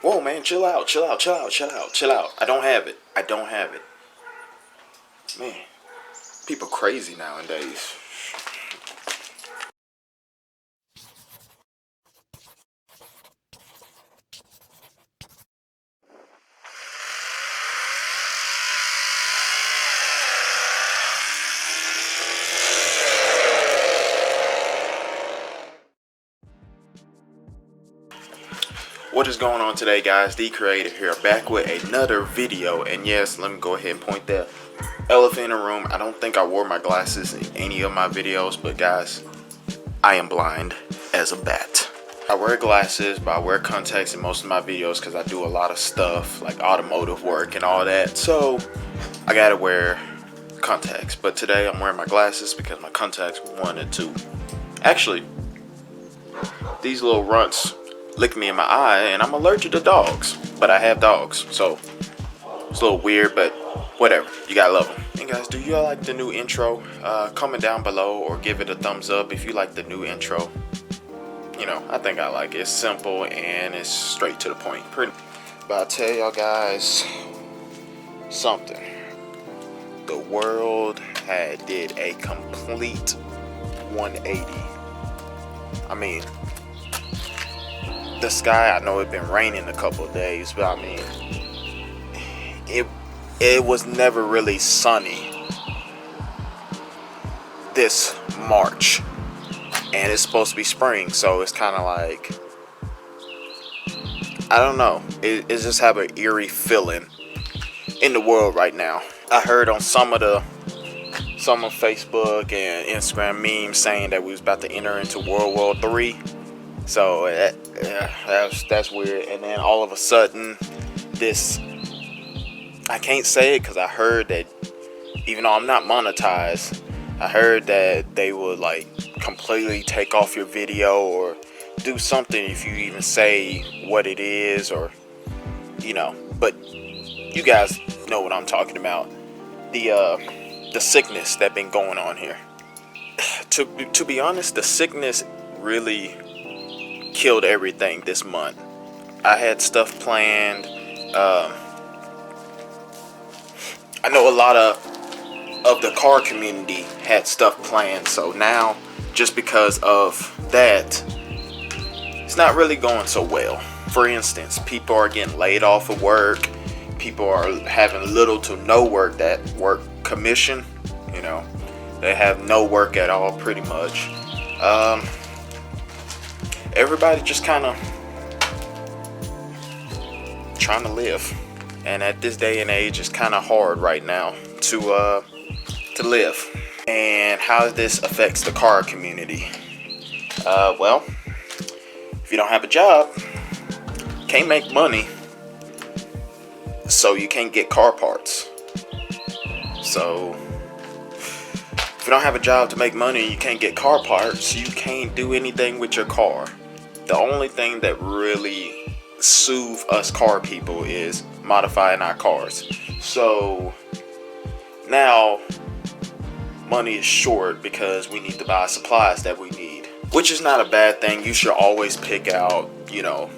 Whoa, man, chill out, chill out, chill out, chill out, chill out. I don't have it. I don't have it. Man, people crazy nowadays. What is going on today, guys? The Creator here, back with another video. And yes, let me go ahead and point that elephant in the room. I don't think I wore my glasses in any of my videos, but guys, I am blind as a bat. I wear glasses, but I wear contacts in most of my videos because I do a lot of stuff like automotive work and all that. So I gotta wear contacts. But today I'm wearing my glasses because my contacts wanted to. Actually, these little runts lick me in my eye, and I'm allergic to dogs, but I have dogs, so it's a little weird, but whatever. You gotta love them. And guys, do you like the new intro? Comment down below or give it a thumbs up if you like the new intro. You know, I think I like it. It's simple and it's straight to the point. But I'll tell y'all guys something. The world did a complete 180. I mean, the sky, I know it's been raining a couple of days, but I mean, it was never really sunny this March, and it's supposed to be spring, so it's kind of like, I don't know, it just have an eerie feeling in the world right now. I heard on some of Facebook and Instagram memes saying that we was about to enter into World War III. So that's weird. And then all of a sudden, this, I can't say it because I heard that, even though I'm not monetized, I heard that they would like completely take off your video or do something if you even say what it is, or you know. But you guys know what I'm talking about. The sickness that been going on here. To be honest, the sickness really killed everything this month. I had stuff planned. I know a lot of the car community had stuff planned, so now just because of that, it's not really going so well. For instance, people are getting laid off of work. People are having little to no work that work commission. You know, they have no work at all pretty much. Everybody just kind of trying to live, and at this day and age, it's kind of hard right now to live. And how this affects the car community? Well, if you don't have a job, can't make money, so you can't get car parts. So if you don't have a job to make money, you can't get car parts, you can't do anything with your car. The only thing that really soothe us car people is modifying our cars. So now money is short because we need to buy supplies that we need, which is not a bad thing. You should always pick out, you know,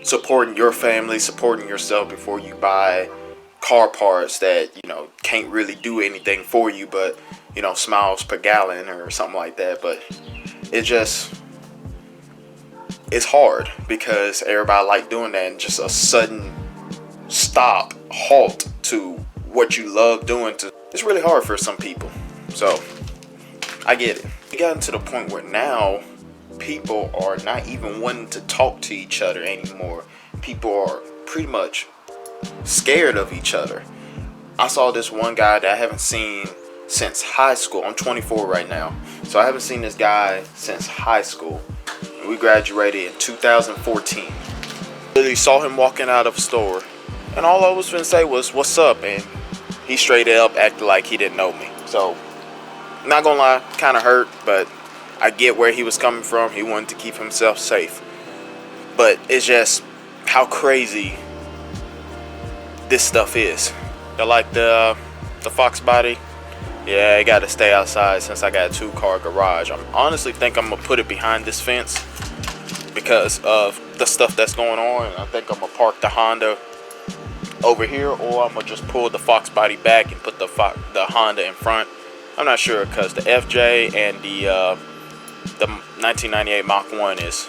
supporting your family, supporting yourself before you buy car parts that, you know, can't really do anything for you, but, you know, miles per gallon or something like that. But it's hard because everybody like doing that, and just a sudden halt to what you love doing, it's really hard for some people. So I get it. We got to the point where now people are not even wanting to talk to each other anymore. People are pretty much scared of each other. I saw this one guy that I haven't seen since high school. I'm 24 right now, so I haven't seen this guy since high school. We graduated in 2014. Literally saw him walking out of a store, and all I was gonna say was, "What's up?" And he straight up acted like he didn't know me. So, not gonna lie, kind of hurt, but I get where he was coming from. He wanted to keep himself safe. But it's just how crazy this stuff is. I like the Fox body. Yeah, I gotta stay outside since I got a 2-car garage. I honestly think I'm gonna put it behind this fence because of the stuff that's going on. I think I'm gonna park the Honda over here, or I'm gonna just pull the Fox body back and put the Honda in front. I'm not sure, because the FJ and the 1998 Mach 1 is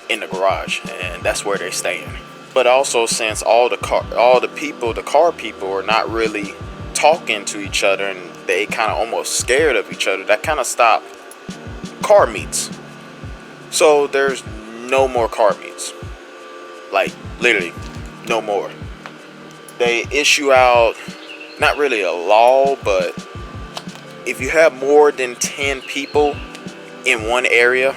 in the garage, and that's where they're staying. But also, since all the car people are not really talking to each other, and they kind of almost scared of each other, that kind of stopped car meets. So there's no more car meets, like literally no more. They issue out, not really a law, but if you have more than 10 people in one area,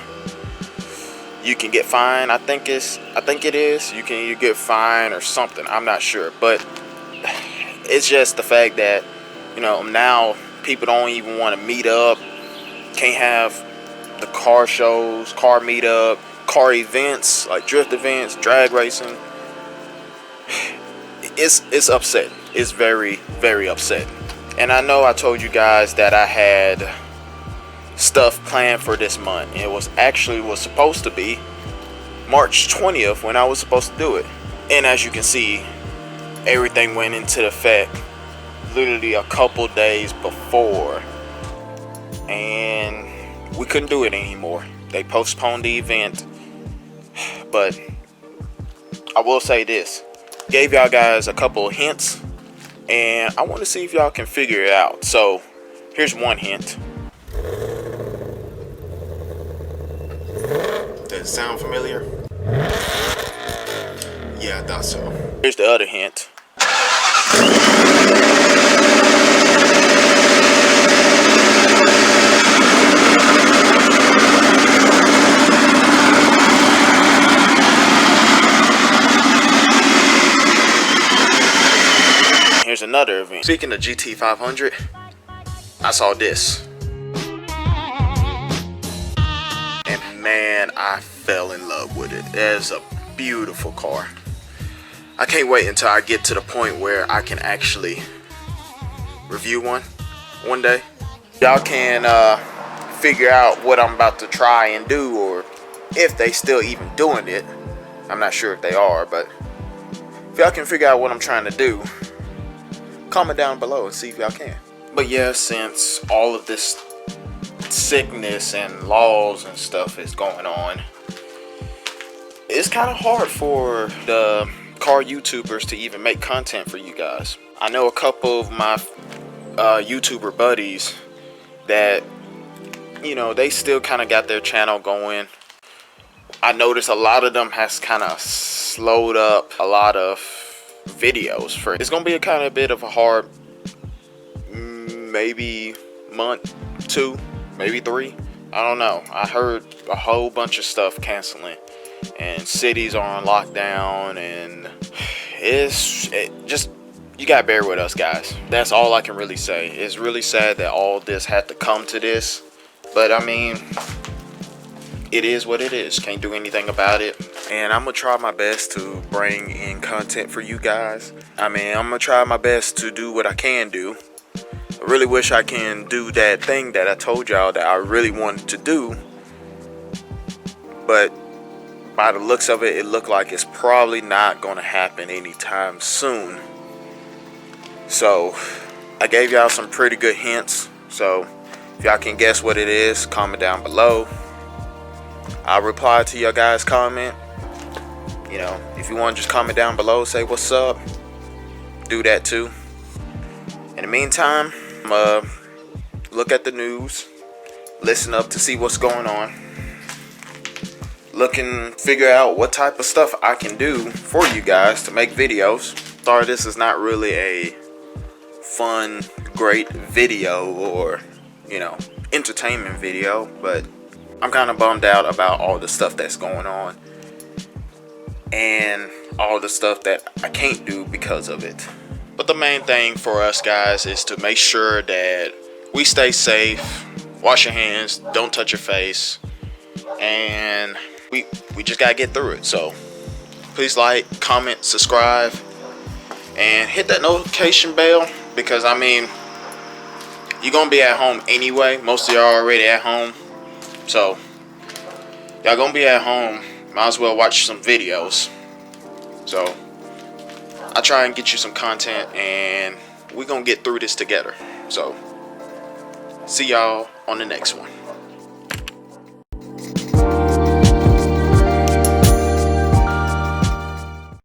you can get fined. I think it is. You get fined or something. I'm not sure, but it's just the fact that, you know, now people don't even want to meet up. Can't have the car shows, car meetup, car events like drift events, drag racing. It's upsetting. It's very, very upsetting. And I know I told you guys that I had stuff planned for this month. It was supposed to be March 20th when I was supposed to do it. And as you can see, everything went into effect literally a couple days before, and we couldn't do it anymore. They postponed the event. But I will say this, gave y'all guys a couple of hints, and I want to see if y'all can figure it out. So here's one hint. Does it sound familiar? Yeah, I thought so. Here's the other hint. Here's another event. Speaking of GT 500, I saw this. And man, I fell in love with it. It's a beautiful car. I can't wait until I get to the point where I can actually review one day. Y'all can figure out what I'm about to try and do, or if they still even doing it. I'm not sure if they are, but if y'all can figure out what I'm trying to do, comment down below and see if y'all can. But yeah, since all of this sickness and laws and stuff is going on, it's kind of hard for the car YouTubers to even make content for you guys. I know a couple of my YouTuber buddies that, you know, they still kind of got their channel going. I noticed a lot of them has kind of slowed up a lot of videos. It's gonna be a kind of bit of a hard maybe month, 2, maybe 3. I don't know. I heard a whole bunch of stuff canceling, and cities are on lockdown, and you gotta bear with us, guys. That's all I can really say. It's really sad that all this had to come to this, but I mean, it is what it is. Can't do anything about it. And I'm gonna try my best to bring in content for you guys. I mean, I'm gonna try my best to do what I can do. I really wish I can do that thing that I told y'all that I really wanted to do, but by the looks of it, it looked like it's probably not gonna happen anytime soon. So I gave y'all some pretty good hints, so if y'all can guess what it is, comment down below. I'll reply to your guys' comment. You know, if you want to just comment down below, say what's up, do that too. In the meantime, look at the news, listen up to see what's going on, look and figure out what type of stuff I can do for you guys to make videos. Sorry, this is not really a fun, great video or, you know, entertainment video, but I'm kind of bummed out about all the stuff that's going on and all the stuff that I can't do because of it. But the main thing for us guys is to make sure that we stay safe, wash your hands, don't touch your face, and we just gotta get through it. So please like, comment, subscribe, and hit that notification bell, because I mean, you're gonna be at home anyway. Most of y'all already at home, so y'all gonna be at home. might as well watch some videos. So I try and get you some content, and we're gonna get through this together. So see y'all on the next one.